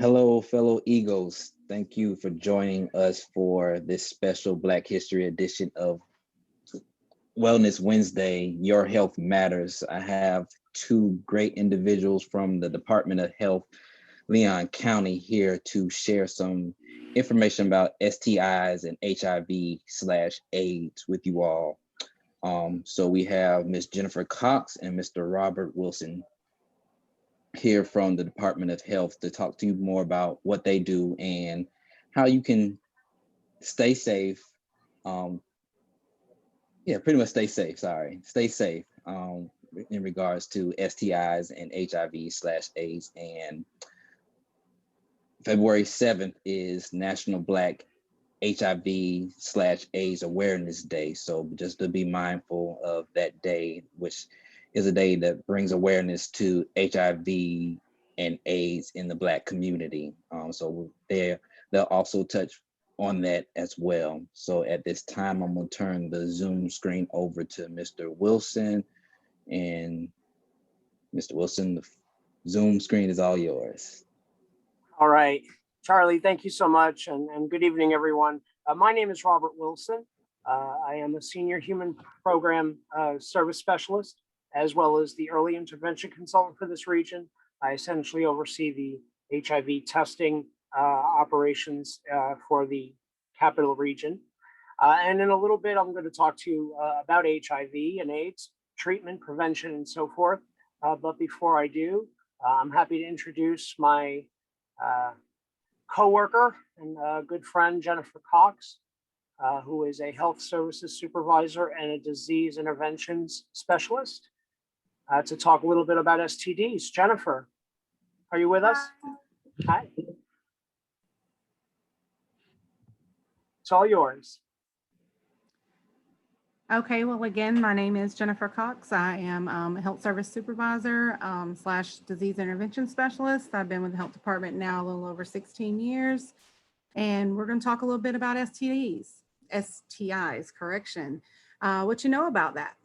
Hello, fellow Eagles. Thank you for joining us for this special Black History edition of Wellness Wednesday, Your Health Matters. I have two great individuals from the Department of Health, Leon County, here to share some information about STIs and HIV/AIDS with you all. So we have Ms. Jennifer Cox and Mr. Robert Wilson here from the Department of Health to talk to you more about what they do and how you can stay safe. Pretty much stay safe, stay safe in regards to STIs and HIV/AIDS. And February 7th is National Black HIV/AIDS Awareness Day. So just to be mindful of that day, which is a day that brings awareness to HIV and AIDS in the Black community. So they'll also touch on that as well. So at this time, I'm gonna turn the Zoom screen over to Mr. Wilson. And Mr. Wilson, the Zoom screen is all yours. All right, Charlie, thank you so much, and good evening, everyone. My name is Robert Wilson. I am a senior human program service specialist, as well as the early intervention consultant for this region. I essentially oversee the HIV testing operations for the capital region. And in a little bit, I'm going to talk to you about HIV and AIDS, treatment, prevention, and so forth. But before I do, I'm happy to introduce my co-worker and good friend, Jennifer Cox, who is a health services supervisor and a disease interventions specialist, to talk a little bit about STDs. Jennifer, are you with us? Hi. It's all yours. Okay, well, again, my name is Jennifer Cox. I am a health service supervisor / disease intervention specialist. I've been with the health department now a little over 16 years. And we're going to talk a little bit about STIs, correction. What you know about that?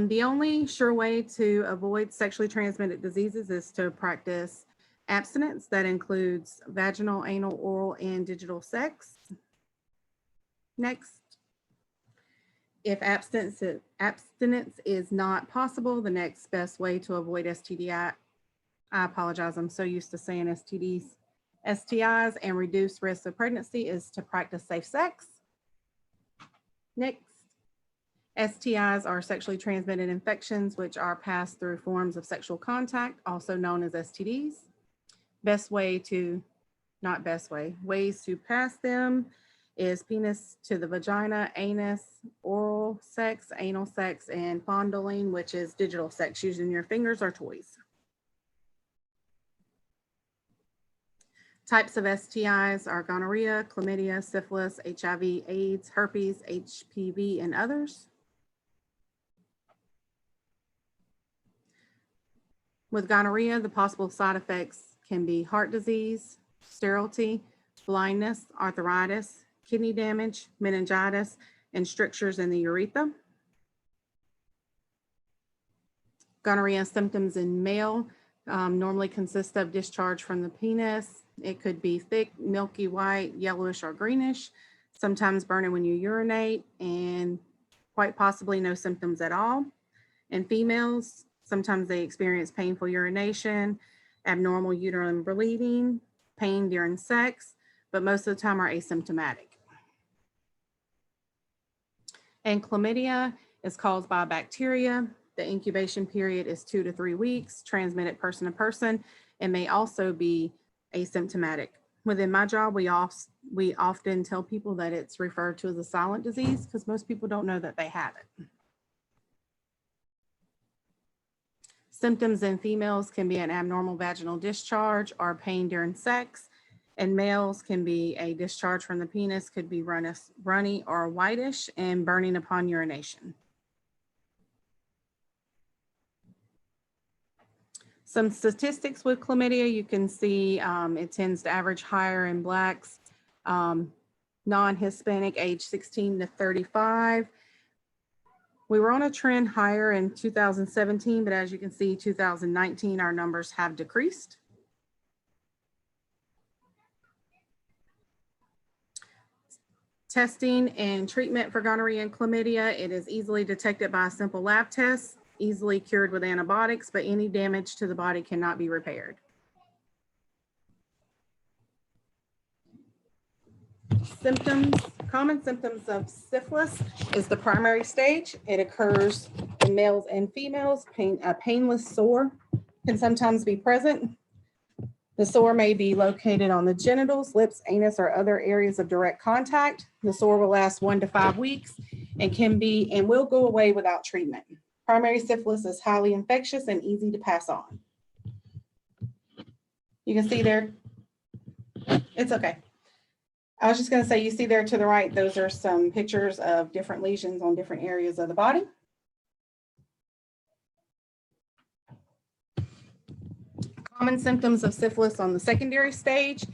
The only sure way to avoid sexually transmitted diseases is to practice abstinence. That includes vaginal, anal, oral, and digital sex. Next, if abstinence is not possible, the next best way to avoid STDI, I apologize, I'm so used to saying STIs and reduce risk of pregnancy, is to practice safe sex. Next, STIs are sexually transmitted infections which are passed through forms of sexual contact, also known as STDs. Ways to pass them is penis to the vagina, anus, oral sex, anal sex, and fondling, which is digital sex using your fingers or toys. Types of STIs are gonorrhea, chlamydia, syphilis, HIV, AIDS, herpes, HPV, and others. With gonorrhea, the possible side effects can be heart disease, sterility, blindness, arthritis, kidney damage, meningitis, and strictures in the urethra. Gonorrhea symptoms in male normally consist of discharge from the penis. It could be thick, milky white, yellowish, or greenish, sometimes burning when you urinate, and quite possibly no symptoms at all. In females, sometimes they experience painful urination, abnormal uterine bleeding, pain during sex, but most of the time are asymptomatic. And chlamydia is caused by bacteria. The incubation period is 2 to 3 weeks, transmitted person to person, and may also be asymptomatic. Within my job, we often tell people that it's referred to as a silent disease because most people don't know that they have it. Symptoms in females can be an abnormal vaginal discharge or pain during sex. And males can be a discharge from the penis, could be runny or whitish, and burning upon urination. Some statistics with chlamydia, you can see it tends to average higher in Blacks, non-Hispanic, age 16 to 35. We were on a trend higher in 2017, but as you can see, 2019, our numbers have decreased. Testing and treatment for gonorrhea and chlamydia. It is easily detected by a simple lab test, easily cured with antibiotics, but any damage to the body cannot be repaired. Symptoms, common symptoms of syphilis is the primary stage. It occurs in males and females. A painless sore can sometimes be present. The sore may be located on the genitals, lips, anus, or other areas of direct contact. The sore will last 1 to 5 weeks and will go away without treatment. Primary syphilis is highly infectious and easy to pass on. You can see there, it's okay. I was just going to say, you see there to the right, those are some pictures of different lesions on different areas of the body. Common symptoms of syphilis on the secondary stage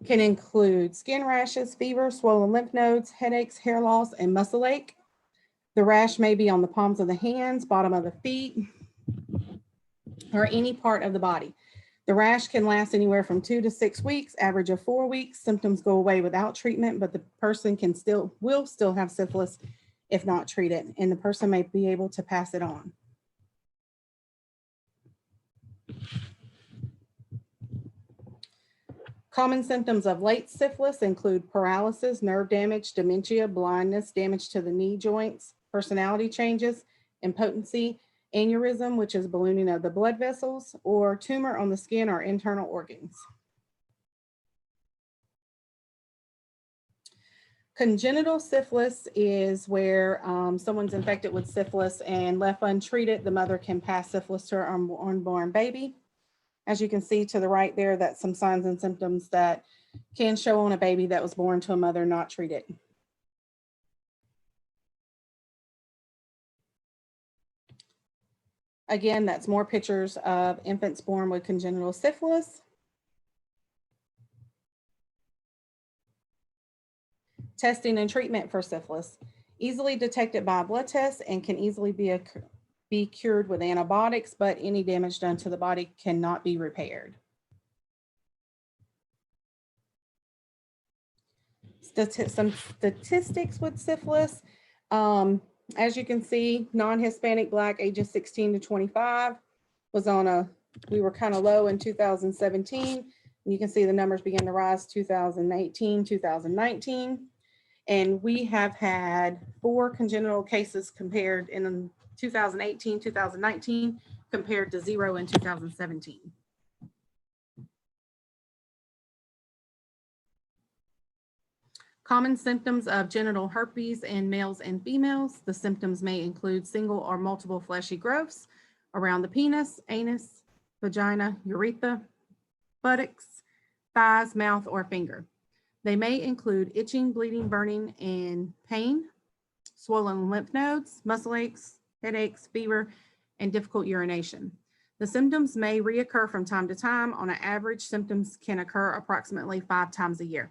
can include skin rashes, fever, swollen lymph nodes, headaches, hair loss, and muscle ache. The rash may be on the palms of the hands, bottom of the feet, or any part of the body. The rash can last anywhere from 2 to 6 weeks, average of 4 weeks. Symptoms go away without treatment, but the person will still have syphilis if not treated, and the person may be able to pass it on. Common symptoms of late syphilis include paralysis, nerve damage, dementia, blindness, damage to the knee joints, personality changes, impotency, aneurysm, which is ballooning of the blood vessels, or tumor on the skin or internal organs. Congenital syphilis is where someone's infected with syphilis and left untreated, the mother can pass syphilis to her unborn baby. As you can see to the right there, that's some signs and symptoms that can show on a baby that was born to a mother not treated. Again, that's more pictures of infants born with congenital syphilis. Testing and treatment for syphilis. Easily detected by a blood test and can easily be cured with antibiotics, but any damage done to the body cannot be repaired. Some statistics with syphilis. As you can see, non-Hispanic Black ages 16 to 25 was we were kind of low in 2017. And you can see the numbers began to rise 2018, 2019. And we have had 4 congenital cases compared in 2018, 2019, compared to 0 in 2017. Common symptoms of genital herpes in males and females. The symptoms may include single or multiple fleshy growths around the penis, anus, vagina, urethra, buttocks, thighs, mouth, or finger. They may include itching, bleeding, burning, and pain, swollen lymph nodes, muscle aches, headaches, fever, and difficult urination. The symptoms may reoccur from time to time. On an average, symptoms can occur approximately 5 times a year.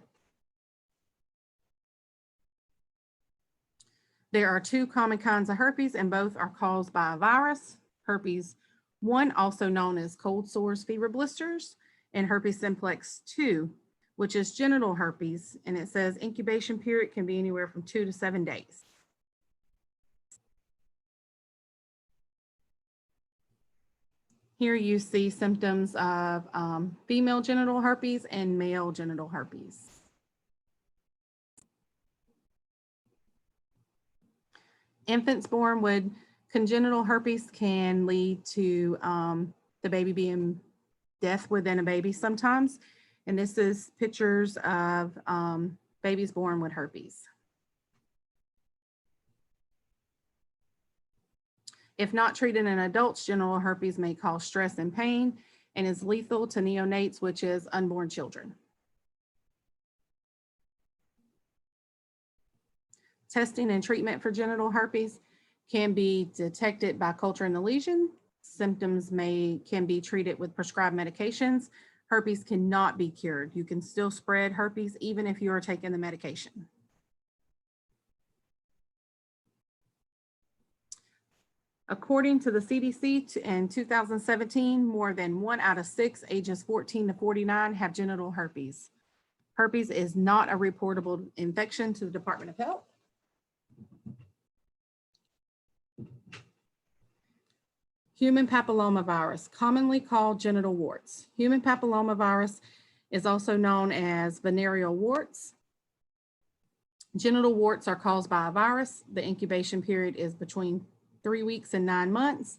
There are 2 common kinds of herpes, and both are caused by a virus. Herpes 1, also known as cold sores, fever blisters, and herpes simplex 2, which is genital herpes, and it says incubation period can be anywhere from 2 to 7 days. Here you see symptoms of female genital herpes and male genital herpes. Infants born with congenital herpes can lead to the baby being death within a baby sometimes. And this is pictures of babies born with herpes. If not treated in adults, genital herpes may cause stress and pain and is lethal to neonates, which is unborn children. Testing and treatment for genital herpes can be detected by culturing the lesion. Symptoms can be treated with prescribed medications. Herpes cannot be cured. You can still spread herpes even if you are taking the medication. According to the CDC in 2017, more than 1 out of 6 ages 14 to 49 have genital herpes. Herpes is not a reportable infection to the Department of Health. Human papillomavirus, commonly called genital warts. Human papillomavirus is also known as venereal warts. Genital warts are caused by a virus. The incubation period is between 3 weeks and 9 months.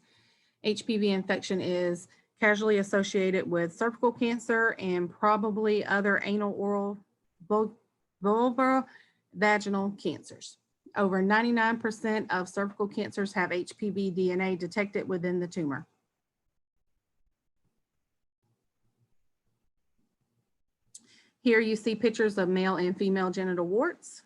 HPV infection is casually associated with cervical cancer and probably other anal, oral, vulvar, vaginal cancers. Over 99% of cervical cancers have HPV DNA detected within the tumor. Here you see pictures of male and female genital warts.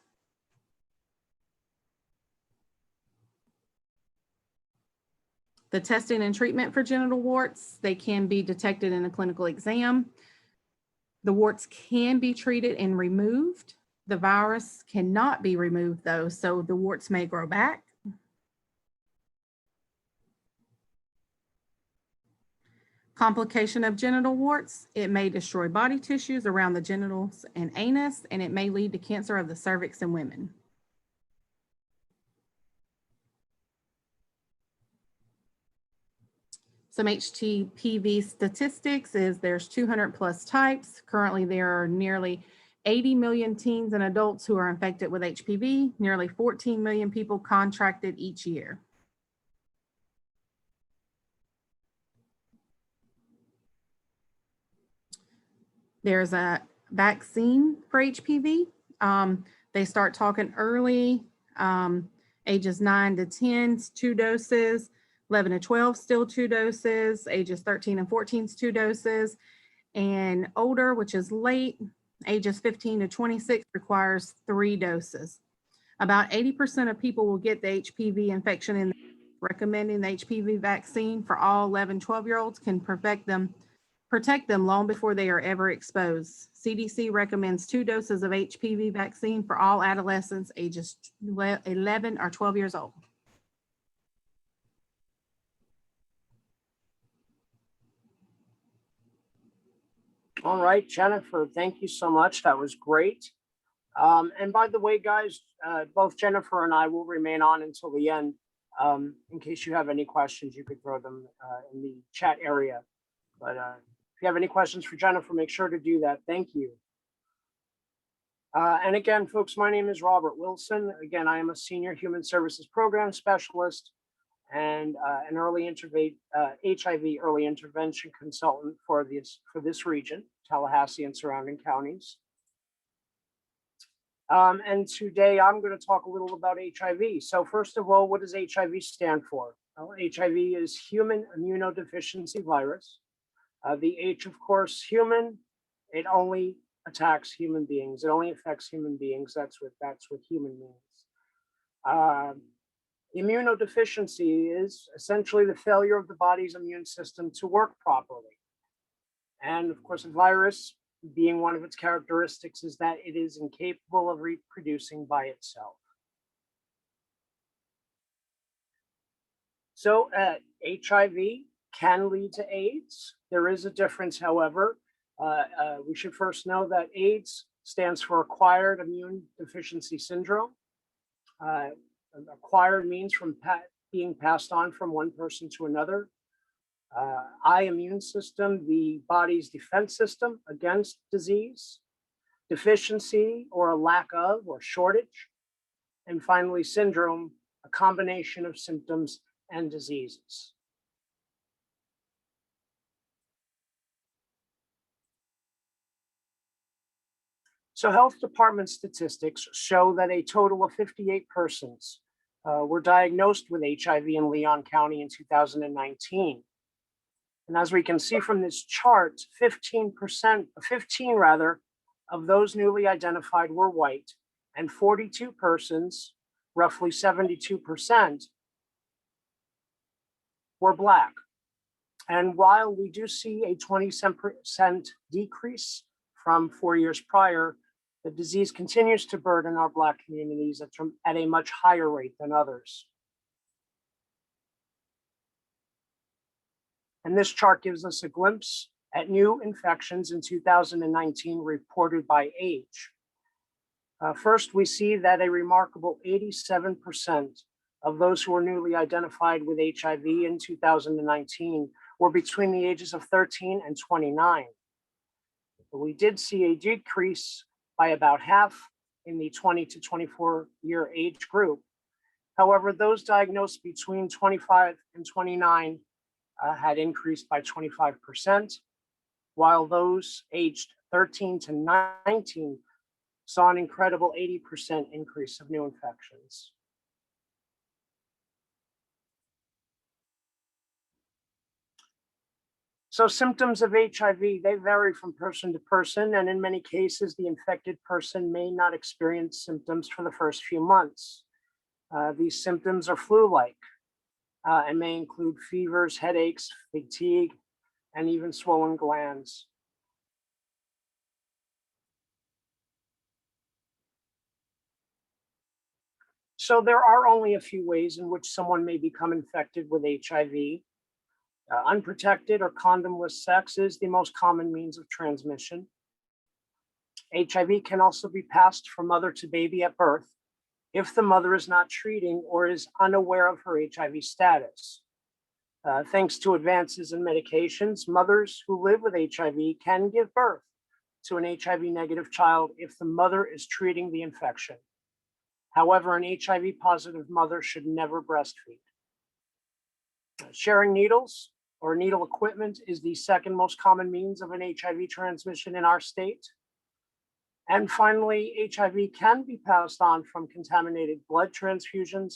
The testing and treatment for genital warts, they can be detected in a clinical exam. The warts can be treated and removed. The virus cannot be removed though, so the warts may grow back. Complication of genital warts, it may destroy body tissues around the genitals and anus, and it may lead to cancer of the cervix in women. Some HPV statistics is there's 200 plus types. Currently, there are nearly 80 million teens and adults who are infected with HPV. Nearly 14 million people contracted each year. There's a vaccine for HPV. They start talking early, ages 9 to 10, 2 doses, 11 to 12, still 2 doses, ages 13 and 14, 2 doses, and older, which is late, ages 15 to 26 requires 3 doses. About 80% of people will get the HPV infection, and recommending the HPV vaccine for all 11, 12-year-olds can protect them long before they are ever exposed. CDC recommends 2 doses of HPV vaccine for all adolescents ages 11 or 12 years old. All right, Jennifer, thank you so much. That was great. And by the way, guys, both Jennifer and I will remain on until the end. In case you have any questions, you could throw them in the chat area. But if you have any questions for Jennifer, make sure to do that. Thank you. And again, folks, my name is Robert Wilson. Again, I am a senior human services program specialist and an HIV early intervention consultant for this region, Tallahassee and surrounding counties. And today I'm going to talk a little about HIV. So first of all, what does HIV stand for? Well, HIV is human immunodeficiency virus. The H, of course, human, it only attacks human beings. It only affects human beings. That's what human means. Immunodeficiency is essentially the failure of the body's immune system to work properly. And of course, a virus, being one of its characteristics, is that it is incapable of reproducing by itself. So HIV can lead to AIDS. There is a difference, however. We should first know that AIDS stands for acquired immune deficiency syndrome. Acquired means from being passed on from one person to another. I, immune system, the body's defense system against disease. Deficiency, or a lack of or shortage. And finally, syndrome, a combination of symptoms and diseases. So health department statistics show that a total of 58 persons were diagnosed with HIV in Leon County in 2019. And as we can see from this chart, 15 of those newly identified were white, and 42 persons, roughly 72%, were Black. And while we do see a 20% decrease from 4 years prior, the disease continues to burden our Black communities at a much higher rate than others. And this chart gives us a glimpse at new infections in 2019 reported by age. First, we see that a remarkable 87% of those who were newly identified with HIV in 2019 were between the ages of 13 and 29. But we did see a decrease by about half in the 20 to 24-year age group. However, those diagnosed between 25 and 29 had increased by 25%, while those aged 13 to 19 saw an incredible 80% increase of new infections. So symptoms of HIV, they vary from person to person, and in many cases, the infected person may not experience symptoms for the first few months. These symptoms are flu-like and may include fevers, headaches, fatigue, and even swollen glands. So there are only a few ways in which someone may become infected with HIV. Unprotected or condomless sex is the most common means of transmission. HIV can also be passed from mother to baby at birth if the mother is not treating or is unaware of her HIV status. Thanks to advances in medications, mothers who live with HIV can give birth to an HIV negative child if the mother is treating the infection. However, an HIV positive mother should never breastfeed. Sharing needles or needle equipment is the second most common means of an HIV transmission in our state. And finally, HIV can be passed on from contaminated blood transfusions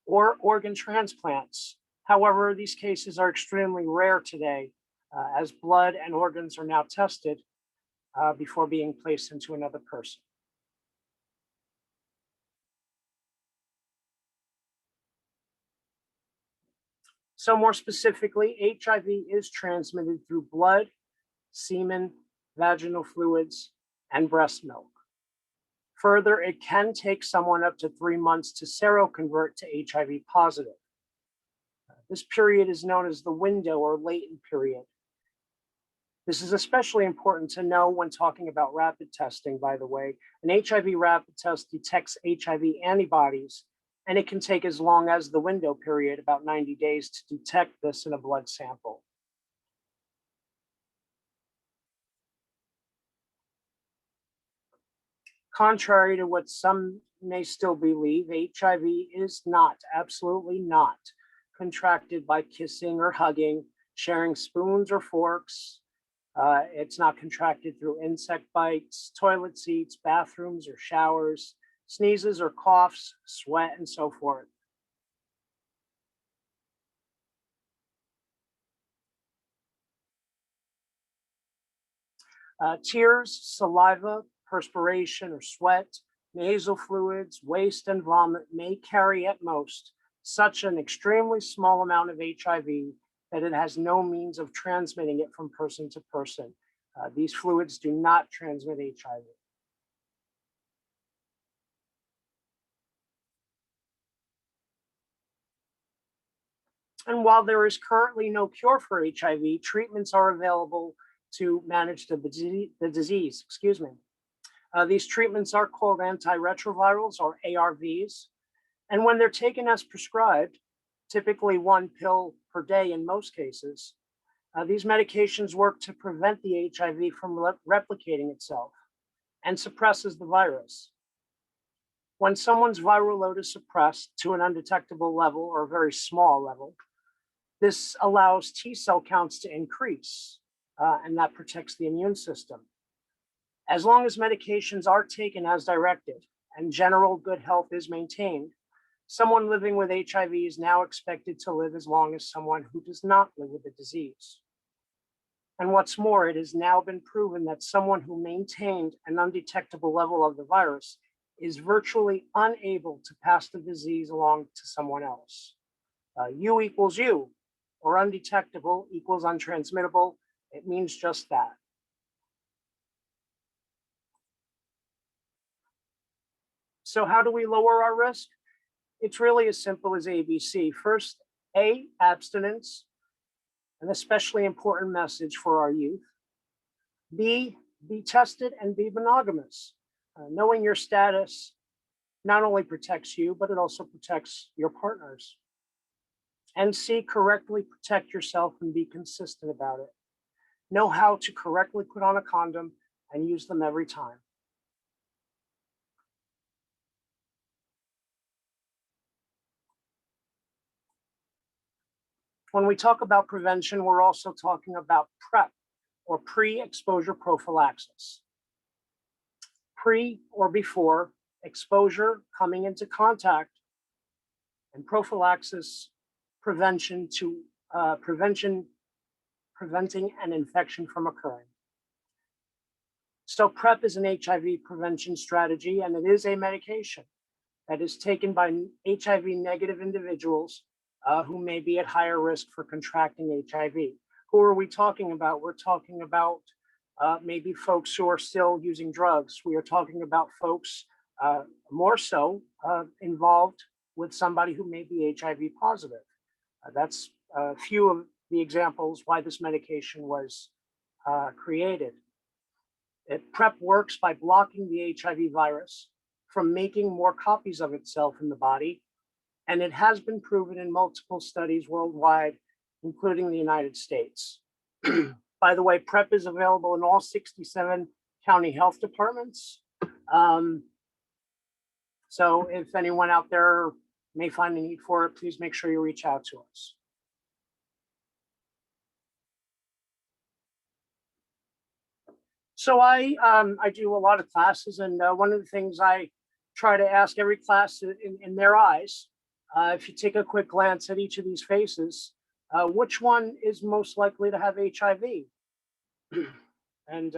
or organ transplants. However, these cases are extremely rare today, as blood and organs are now tested before being placed into another person. So more specifically, HIV is transmitted through blood, semen, vaginal fluids, and breast milk. Further, it can take someone up to 3 months to seroconvert to HIV positive. This period is known as the window or latent period. This is especially important to know when talking about rapid testing, by the way. An HIV rapid test detects HIV antibodies, and it can take as long as the window period, about 90 days, to detect this in a blood sample. Contrary to what some may still believe, HIV is not, absolutely not, contracted by kissing or hugging, sharing spoons or forks. It's not contracted through insect bites, toilet seats, bathrooms or showers, sneezes or coughs, sweat, and so forth. Tears, saliva, perspiration or sweat, nasal fluids, waste, and vomit may carry at most such an extremely small amount of HIV that it has no means of transmitting it from person to person. These fluids do not transmit HIV. And while there is currently no cure for HIV, treatments are available to manage the disease. These treatments are called antiretrovirals or ARVs. And when they're taken as prescribed, typically 1 pill per day in most cases, these medications work to prevent the HIV from replicating itself and suppresses the virus. When someone's viral load is suppressed to an undetectable level or a very small level, this allows T cell counts to increase, and that protects the immune system. As long as medications are taken as directed and general good health is maintained, someone living with HIV is now expected to live as long as someone who does not live with the disease. And what's more, it has now been proven that someone who maintained an undetectable level of the virus is virtually unable to pass the disease along to someone else. U equals U, or undetectable equals untransmittable. It means just that. So how do we lower our risk? It's really as simple as ABC. First, A, abstinence. an especially important message for our youth. B, be tested and be monogamous. Knowing your status not only protects you, but it also protects your partners. And C, correctly protect yourself and be consistent about it. Know how to correctly put on a condom and use them every time. When we talk about prevention, we're also talking about PrEP, or pre-exposure prophylaxis. Pre or before exposure, coming into contact, and prophylaxis, preventing an infection from occurring. So PrEP is an HIV prevention strategy, and it is a medication that is taken by HIV negative individuals who may be at higher risk for contracting HIV. Who are we talking about? We're talking about maybe folks who are still using drugs. We are talking about folks more so involved with somebody who may be HIV positive. That's a few of the examples why this medication was created. PrEP works by blocking the HIV virus from making more copies of itself in the body, and it has been proven in multiple studies worldwide, including the United States. By the way, PrEP is available in all 67 county health departments. So if anyone out there may find a need for it, please make sure you reach out to us. So I do a lot of classes, and one of the things I try to ask every class in their eyes, if you take a quick glance at each of these faces, which one is most likely to have HIV? And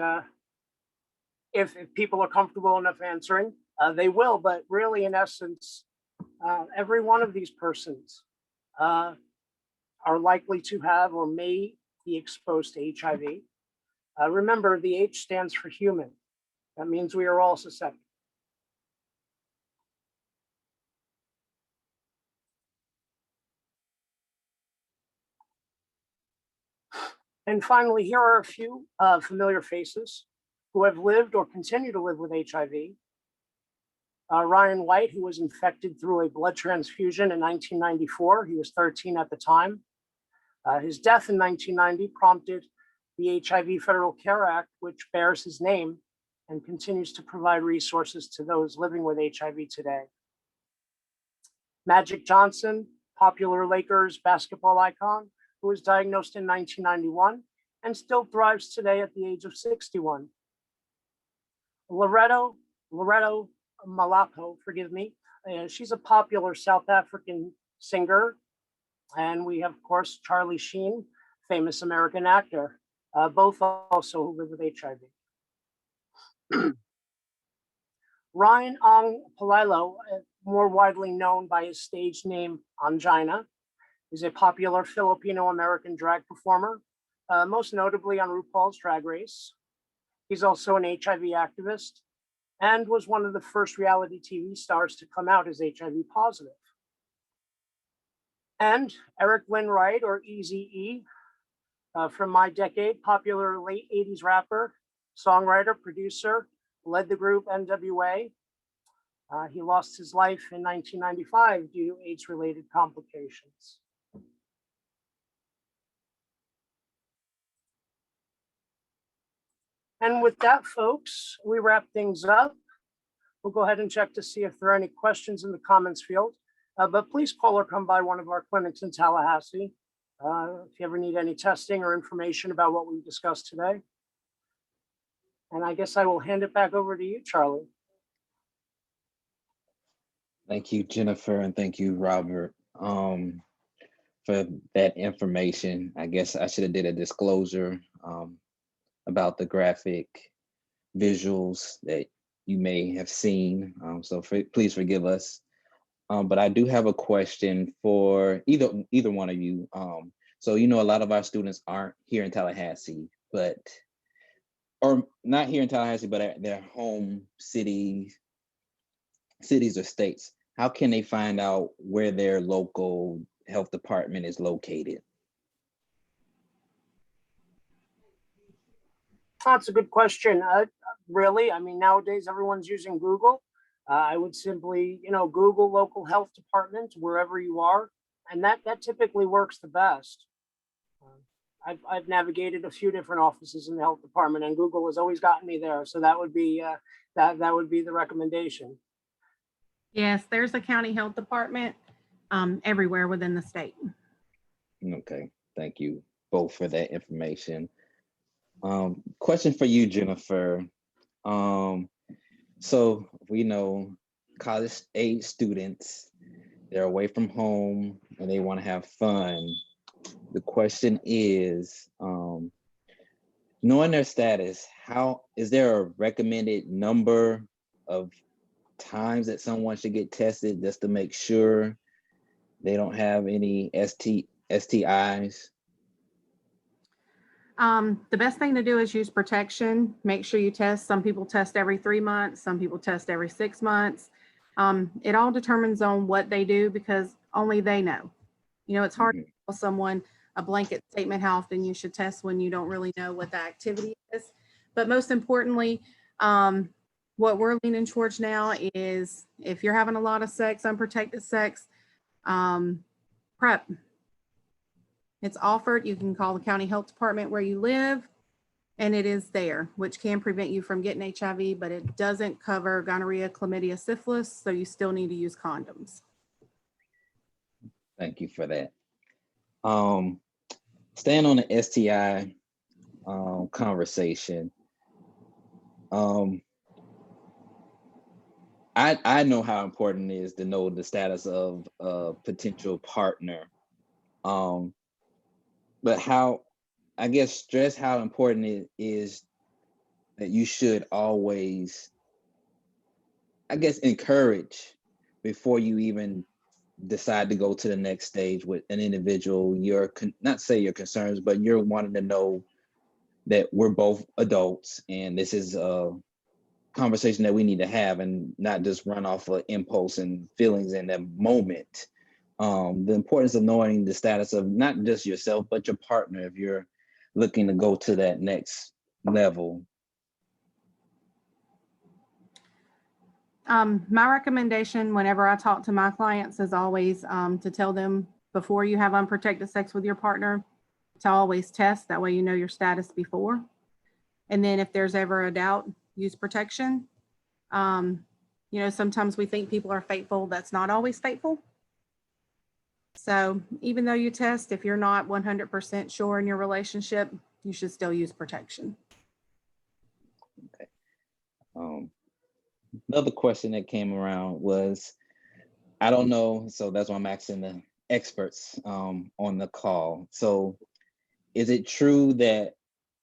if people are comfortable enough answering, they will, but really in essence, every one of these persons are likely to have or may be exposed to HIV. Remember, the H stands for human. That means we are all susceptible. And finally, here are a few familiar faces who have lived or continue to live with HIV. Ryan White, who was infected through a blood transfusion in 1994. He was 13 at the time. His death in 1990 prompted the HIV Federal Care Act, which bears his name and continues to provide resources to those living with HIV today. Magic Johnson, popular Lakers basketball icon, who was diagnosed in 1991 and still thrives today at the age of 61. Loretto Malako, forgive me. She's a popular South African singer. And we have, of course, Charlie Sheen, famous American actor, both also who live with HIV. Ryan Ong Palilo, more widely known by his stage name Angina, is a popular Filipino-American drag performer, most notably on RuPaul's Drag Race. He's also an HIV activist and was one of the first reality TV stars to come out as HIV positive. And Eric Lynn Wright, or Eazy-E, from my decade, popular late 80s rapper, songwriter, producer, led the group NWA. He lost his life in 1995 due to AIDS-related complications. And with that, folks, we wrap things up. We'll go ahead and check to see if there are any questions in the comments field. But please call or come by one of our clinics in Tallahassee if you ever need any testing or information about what we discussed today. And I guess I will hand it back over to you, Charlie. Thank you, Jennifer, and thank you, Robert, for that information. I guess I should have did a disclosure about the graphic visuals that you may have seen. So please forgive us. But I do have a question for either one of you. So, a lot of our students aren't here in Tallahassee, or not here in Tallahassee, but at their home cities or states. How can they find out where their local health department is located? That's a good question. Really, I mean, nowadays everyone's using Google. I would simply, Google local health department wherever you are, and that typically works the best. I've navigated a few different offices in the health department, and Google has always gotten me there. So that would be that would be the recommendation. Yes, there's a county health department everywhere within the state. Okay, thank you both for that information. Question for you, Jennifer. So we know college age students, they're away from home and they want to have fun. The question is, knowing their status, how is there a recommended number of times that someone should get tested just to make sure they don't have any STIs? The best thing to do is use protection. Make sure you test. Some people test every 3 months. Some people test every 6 months. It all determines on what they do because only they know. It's hard to tell someone a blanket statement how often you should test when you don't really know what the activity is. But most importantly, what we're leaning towards now is if you're having a lot of sex, unprotected sex, PrEP. It's offered. You can call the county health department where you live, and it is there, which can prevent you from getting HIV, but it doesn't cover gonorrhea, chlamydia, syphilis, so you still need to use condoms. Thank you for that. Staying on the STI conversation, I know how important it is to know the status of a potential partner. But stress how important it is that you should always, encourage before you even decide to go to the next stage with an individual. Not say your concerns, but you're wanting to know that we're both adults and this is a conversation that we need to have and not just run off of impulse and feelings in the moment. The importance of knowing the status of not just yourself, but your partner if you're looking to go to that next level. My recommendation whenever I talk to my clients is always to tell them before you have unprotected sex with your partner to always test. That way you know your status before. And then if there's ever a doubt, use protection. Sometimes we think people are faithful. That's not always faithful. So even though you test, if you're not 100% sure in your relationship, you should still use protection. Okay. Another question that came around was, I don't know, so that's why I'm asking the experts on the call. So is it true that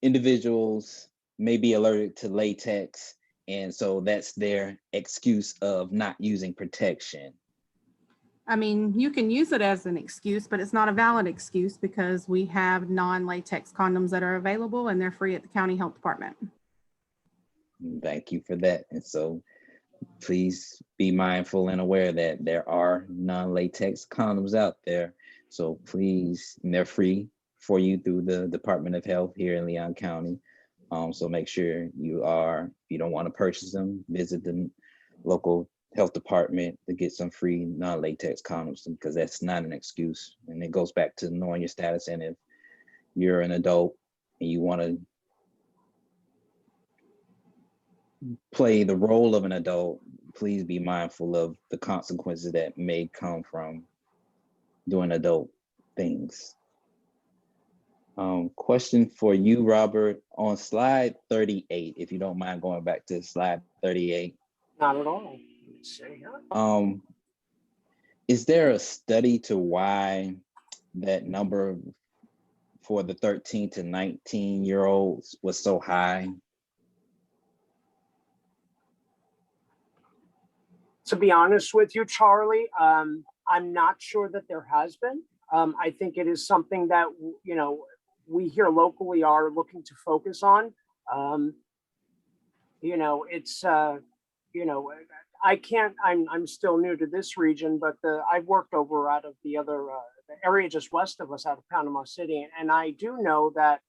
individuals may be allergic to latex and so that's their excuse of not using protection? I mean, you can use it as an excuse, but it's not a valid excuse because we have non-latex condoms that are available and they're free at the county health department. Thank you for that. And so please be mindful and aware that there are non-latex condoms out there. So please, and they're free for you through the Department of Health here in Leon County. So make sure if you don't want to purchase them, visit the local health department to get some free non-latex condoms because that's not an excuse. And it goes back to knowing your status. And if you're an adult and you want to play the role of an adult, please be mindful of the consequences that may come from doing adult things. Question for you, Robert, on slide 38, if you don't mind going back to slide 38. Not at all. Is there a study to why that number for the 13 to 19-year-olds was so high? To be honest with you, Charlie, I'm not sure that there has been. I think it is something that, we here locally are looking to focus on. I'm still new to this region, but I've worked over out of the other the area just west of us out of Panama City. And I do know that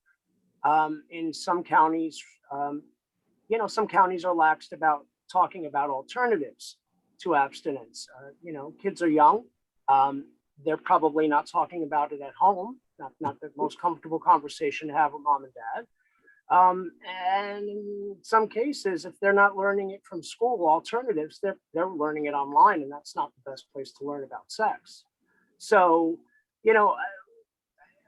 In some counties, some counties are laxed about talking about alternatives to abstinence. Kids are young. They're probably not talking about it at home, not the most comfortable conversation to have with mom and dad. And in some cases, if they're not learning it from school, alternatives, they're learning it online, and that's not the best place to learn about sex. So,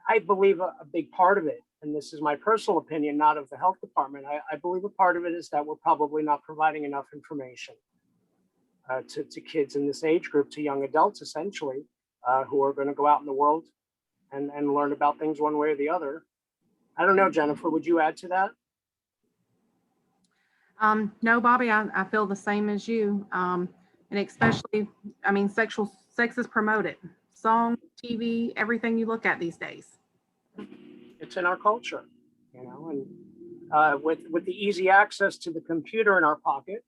I believe a big part of it, and this is my personal opinion, not of the health department, I believe a part of it is that we're probably not providing enough information to kids in this age group, to young adults, essentially, who are going to go out in the world and learn about things one way or the other. I don't know, Jennifer, would you add to that? No, Bobby, I feel the same as you. And especially, sex is promoted. Song, TV, everything you look at these days. It's in our culture, and with the easy access to the computer in our pocket,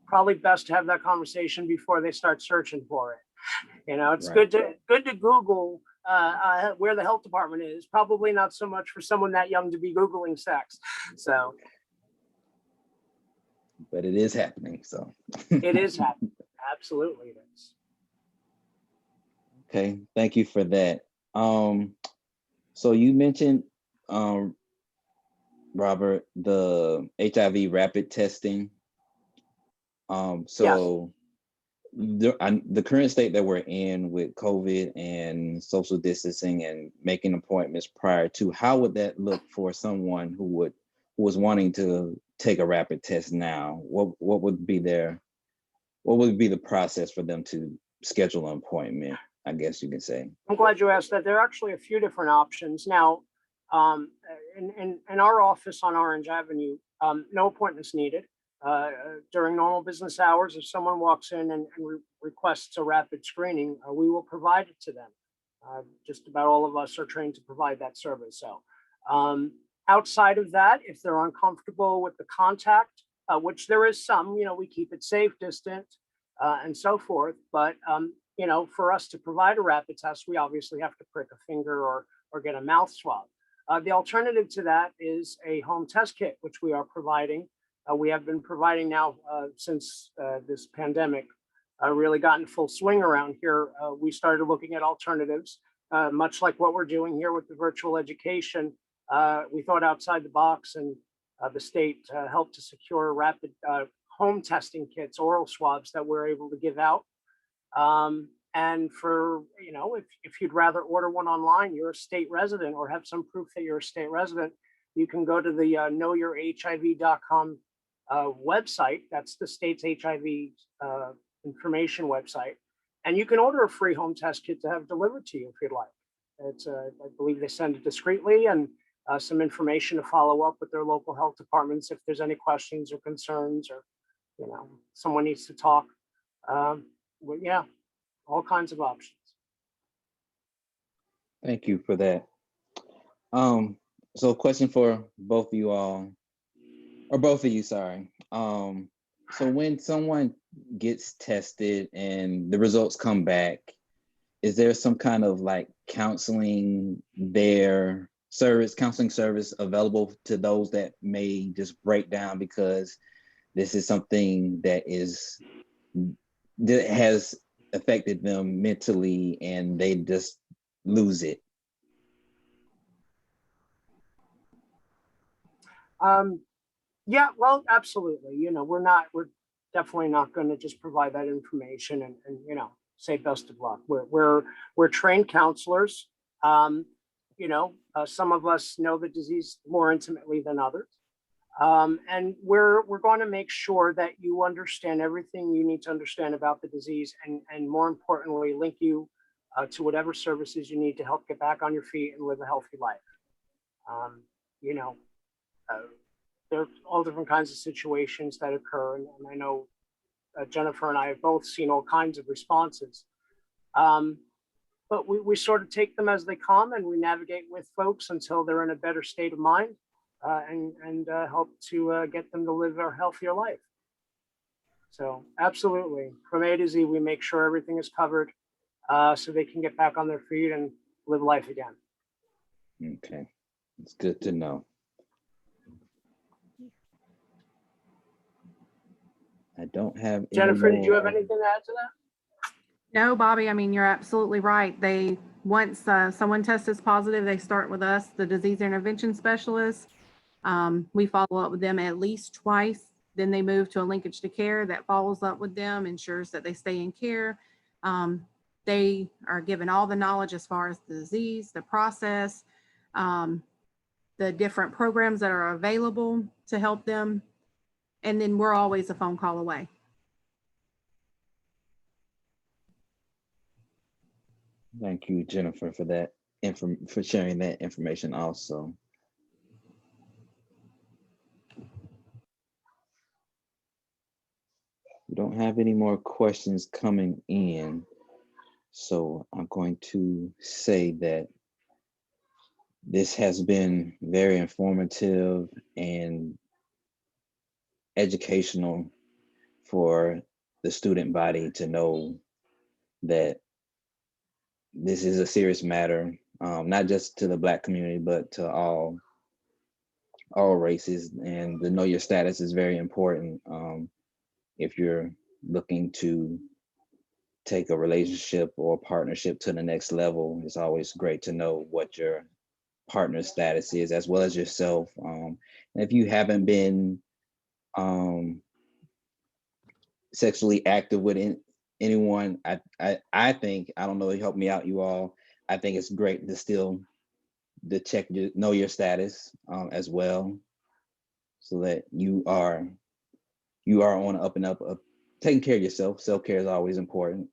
probably best to have that conversation before they start searching for it. It's Right. good to Google where the health department is. Probably not so much for someone that young to be Googling sex. So, but it is happening. So it is happening. Absolutely, it is. Okay, thank you for that. So you mentioned, Robert, the HIV rapid testing. So the current state that we're in with COVID and social distancing and making appointments prior to, how would that look for someone who was wanting to take a rapid test now? What would be the process for them to schedule an appointment, I guess you can say? I'm glad you asked that. There are actually a few different options. Now, in our office on Orange Avenue, no appointments needed. During normal business hours, if someone walks in and requests a rapid screening, we will provide it to them. Just about all of us are trained to provide that service. So outside of that, if they're uncomfortable with the contact, which there is some, we keep it safe, distant, and so forth. But, for us to provide a rapid test, we obviously have to prick a finger or get a mouth swab. The alternative to that is a home test kit, which we are providing. We have been providing now since this pandemic really got in full swing around here. We started looking at alternatives, much like what we're doing here with the virtual education. We thought outside the box, and the state helped to secure rapid home testing kits, oral swabs that we're able to give out. And for, if you'd rather order one online, you're a state resident or have some proof that you're a state resident, you can go to the knowyourhiv.com website. That's the state's HIV information website. And you can order a free home test kit to have delivered to you if you'd like. It's, I believe they send it discreetly, and some information to follow up with their local health departments if there's any questions or concerns, or, someone needs to talk. Yeah, all kinds of options. Thank you for that. So a question for both of you all, or both of you, sorry. So when someone gets tested and the results come back, is there some kind of counseling service available to those that may just break down because this is something that has affected them mentally and they just lose it? Yeah, well, absolutely. We're definitely not going to just provide that information and say best of luck. We're trained counselors. Some of us know the disease more intimately than others. And we're going to make sure that you understand everything you need to understand about the disease, and more importantly, link you to whatever services you need to help get back on your feet and live a healthy life. There are all different kinds of situations that occur, and I know Jennifer and I have both seen all kinds of responses. But we sort of take them as they come, and we navigate with folks until they're in a better state of mind, and help to get them to live a healthier life. So absolutely, from A to Z, we make sure everything is covered so they can get back on their feet and live life again. Okay, it's good to know. I don't have any Jennifer, did you have more. anything to add to that? No, Bobby, I mean, you're absolutely right. Once someone tests positive, they start with us, the disease intervention specialist. We follow up with them at least twice. Then they move to a linkage to care that follows up with them, ensures that they stay in care. They are given all the knowledge as far as the disease, the process, the different programs that are available to help them. And then we're always a phone call away. Thank you, Jennifer, for that for sharing that information also. We don't have any more questions coming in, so I'm going to say that this has been very informative and educational for the student body to know that this is a serious matter, not just to the Black community, but to all races. And the know your status is very important. If you're looking to take a relationship or partnership to the next level, it's always great to know what your partner status is, as well as yourself. And if you haven't been sexually active with anyone, I think, I don't know, help me out, you all. I think it's great to still check know your status as well, so that you are on up and up, taking care of yourself. Self-care is always important.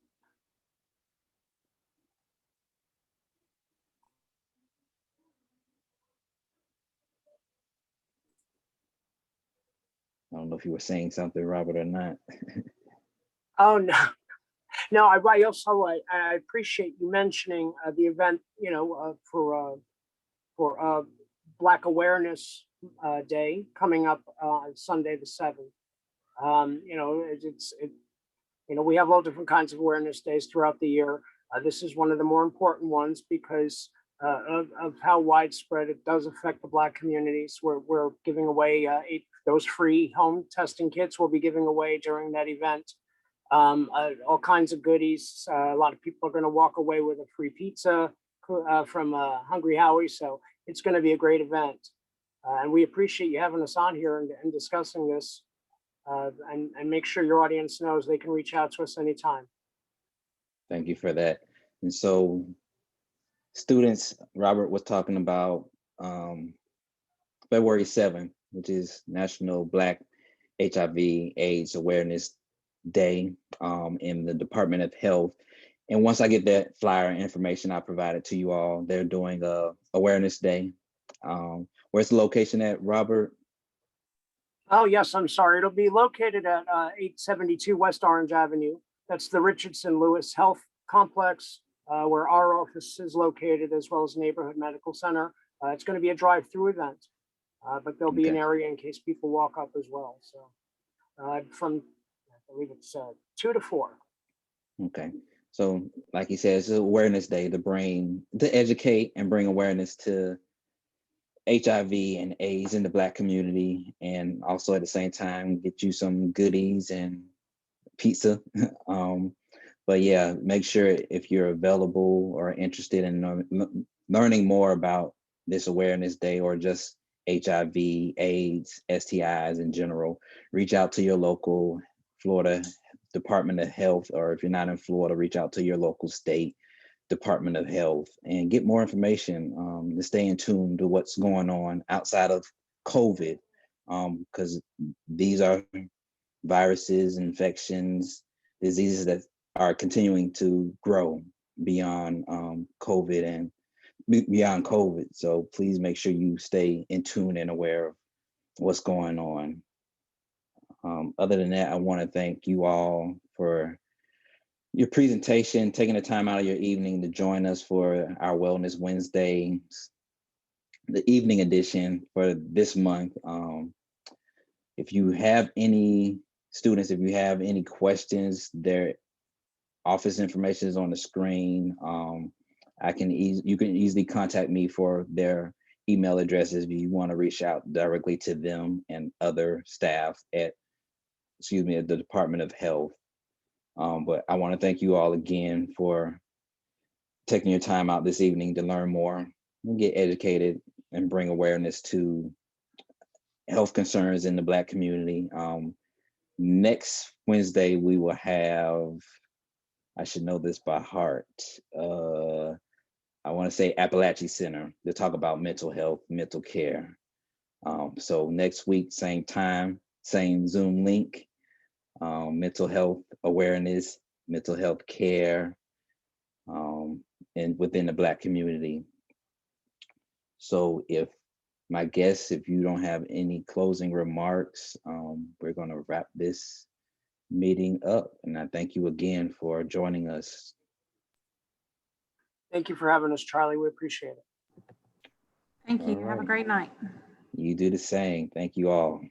I don't know if you were saying something, Robert, or not. Oh, no. No, I also I appreciate you mentioning the event, for Black Awareness Day coming up on Sunday the 7th. We have all different kinds of awareness days throughout the year. This is one of the more important ones because of how widespread it does affect the Black communities. We're giving away those free home testing kits. We'll be giving away during that event. All kinds of goodies. A lot of people are going to walk away with a free pizza from Hungry Howie. So it's going to be a great event. And we appreciate you having us on here and discussing this. And make sure your audience knows they can reach out to us anytime. Thank you for that. And so students, Robert was talking about February 7th, which is National Black HIV/AIDS Awareness Day in the Department of Health. And once I get that flyer information, I provide it to you all. They're doing a awareness day. Where's the location at, Robert? Oh, yes, I'm sorry. It'll be located at 872 West Orange Avenue. That's the Richardson Lewis Health Complex, where our office is located, as well as Neighborhood Medical Center. It's going to be a drive-through event, but there'll be an area in case people walk up as well. So from, I believe it's 2 to 4. Okay. So like you said, it's an awareness day to educate and bring awareness to HIV and AIDS in the Black community, and also at the same time get you some goodies and pizza. But yeah, make sure if you're available or interested in learning more about this awareness day, or just HIV, AIDS, STIs in general, reach out to your local Florida Department of Health, or if you're not in Florida, reach out to your local state Department of Health and get more information to stay in tune to what's going on outside of COVID, because these are viruses, infections, diseases that are continuing to grow beyond COVID and beyond COVID. So please make sure you stay in tune and aware of what's going on. Other than that, I want to thank you all for your presentation, taking the time out of your evening to join us for our Wellness Wednesday, the evening edition for this month. If you have any students, if you have any questions, their office information is on the screen. you can easily contact me for their email addresses if you want to reach out directly to them and other staff at the Department of Health. But I want to thank you all again for taking your time out this evening to learn more and get educated and bring awareness to health concerns in the Black community. Next Wednesday, we will have, I should know this by heart, I want to say Appalachia Center to talk about mental health, mental care. So next week, same time, same Zoom link, mental health awareness, mental health care, and within the Black community. So if you don't have any closing remarks, we're going to wrap this meeting up. And I thank you again for joining us. Thank you for having us, Charlie. We appreciate it. Thank you. All Have a right. great night. You do the same. Thank you all.